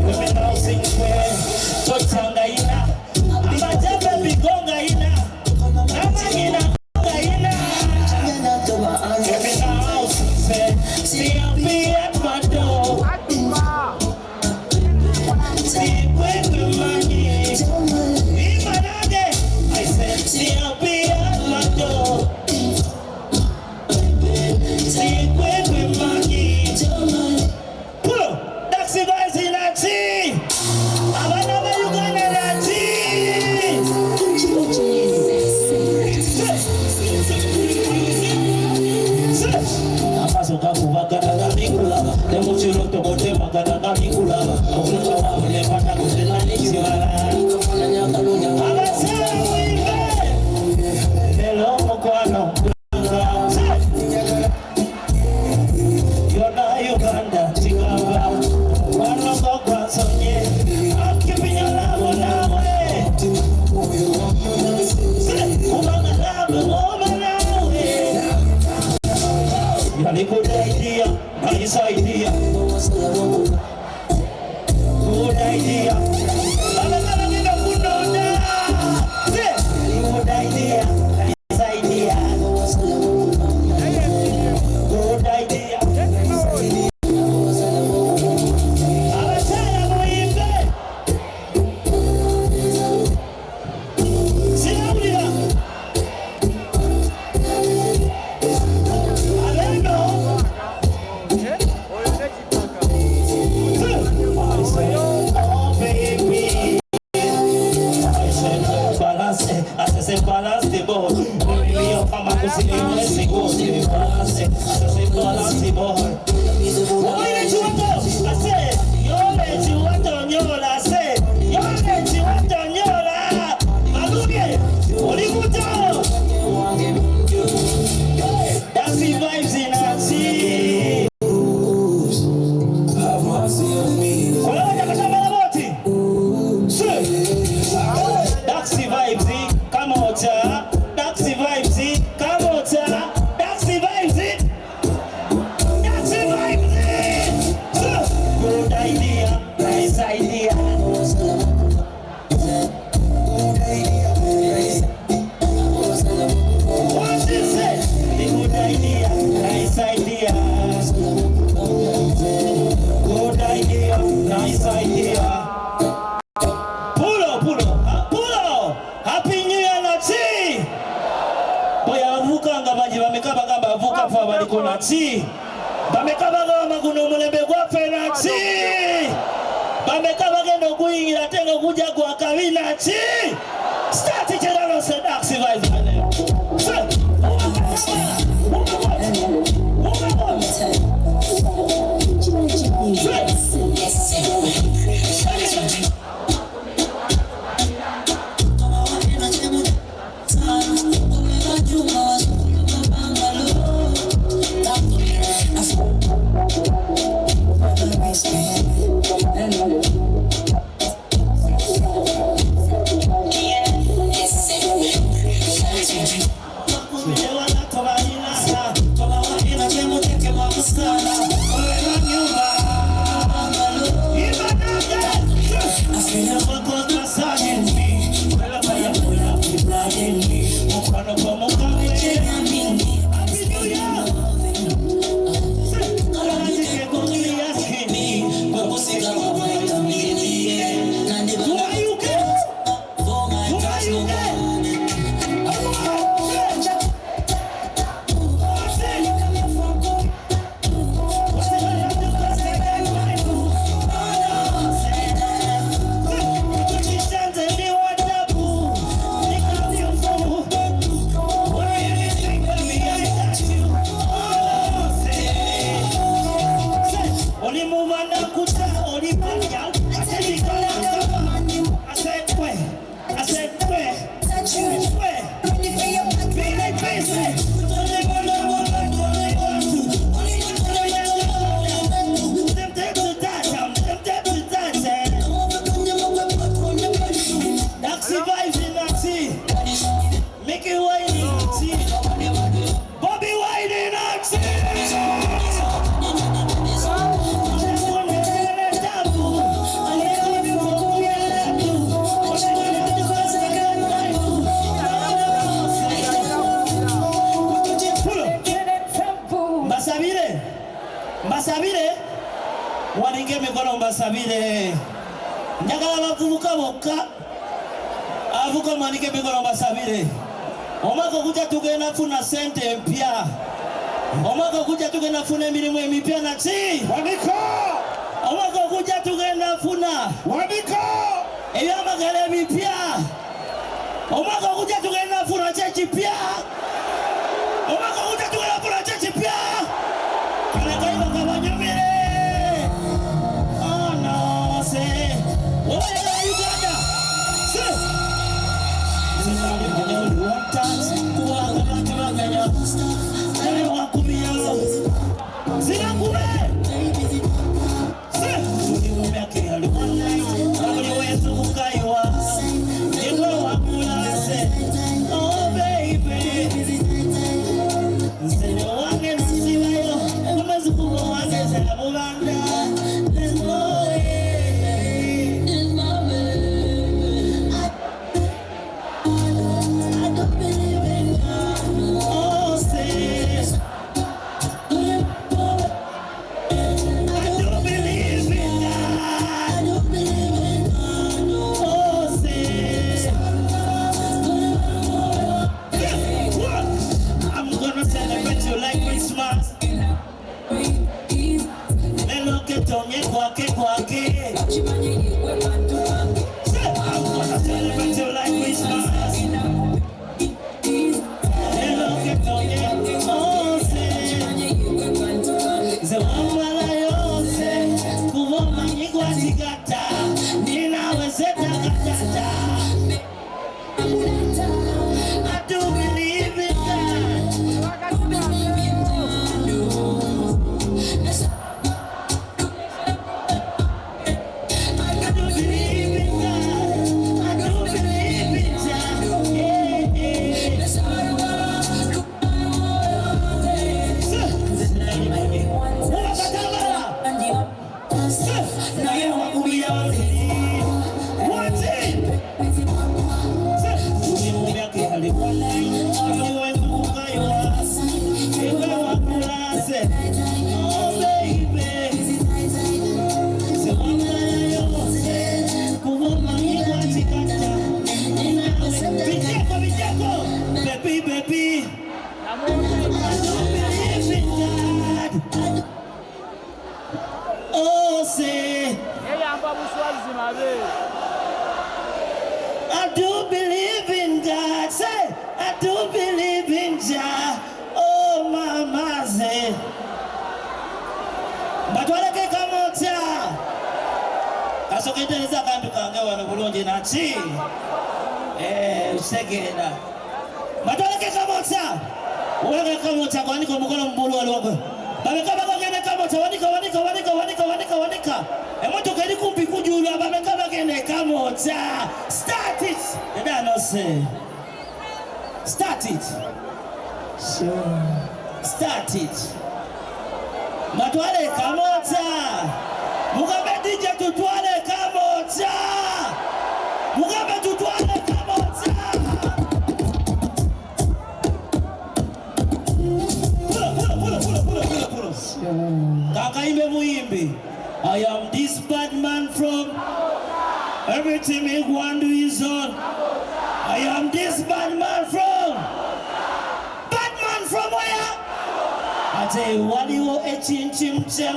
Women now sing well. Tochanga ina. Majaba bigonga ina. Namangina konga ina. Women now sing well. CLB at my door. See when the money. Imanage. I said CLB at my door. See when the money. Pull up. That's the guys in that team. Abana Uganda that team. Apasoka kubagana na mikula. Demo chiroto bote magana na mikula. Auna wa ile pata kuzela nishibara. Abasema wive. Hello mkwano. Yona Uganda chikaba. Wanongo kwa sonye. Akipinya labo nawe. Kumanga labo ngoma nawe. Yani good idea, nice idea. Good idea. Alakala nina kunonda. Good idea, nice idea. Good idea. Abasaya muimbe. Sinabulira. Alendo. Oh baby. I balance the ball. Baby, you come back to see me when they go. Balance the ball. What did you want? I said, you're let you want on your I said, you're let you want on your Maluke, what do you do? That's the vibes in our sea. That's the vibes, come on, that's the vibes, come on, that's the vibes, that's the vibes. Good idea, nice idea. What's this say? Good idea, nice idea. Good idea, nice idea. Pull up. Happy New Year na chi. Boya avuka ngamaji bamekaba gamba avuka fa baliko na chi. Bamekaba gamba kuno mulembe gwa fe na chi. Bamekaba gendo kuyingira tenga kuja kwa kawina chi. Start it around say Daxi vibes man. Yeah. mbasabire njagala bavubuka bokka avuka mwanike mikono mbasabire omwaka ogujja tugenda funa sente empya omwaka ogujja tugenda funa emirimu emipya naki Wanika omwaka ogujja tugenda funa Wanika ebyamagalo ebipya omwaka ogujja tugenda funa kyekipya omwaka ogujja tugenda funa kyekipya kalekayiba kabanyumire onose obaera Uganda I do believe in God. Say, I do believe in Jah. Oh, mama, say. Batwaleke kamota. Kasoketereza kantu kange wano bulungi naki. Usegenda. Batwaleke kamota. Uweke kamota kwa niko mukono mbulu waliwako. Babekaba kagene kamota. Wanika. Emotoka eri kumpi kujula babekaba kagene kamota. Start it. Dada no say. Start it. Sure. Start it. Matwale kamota. Mugambe DJ tutwale kamota. Mugambe tutwale kamota. Pula. Kakaimbe muimbi. I am this bad man from everything me want to is on. I am this bad man from where? I tell you what you chim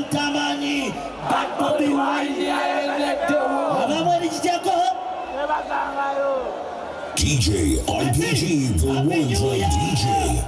tamani bad Bobby Wine. DJ RPG, the one-time DJ.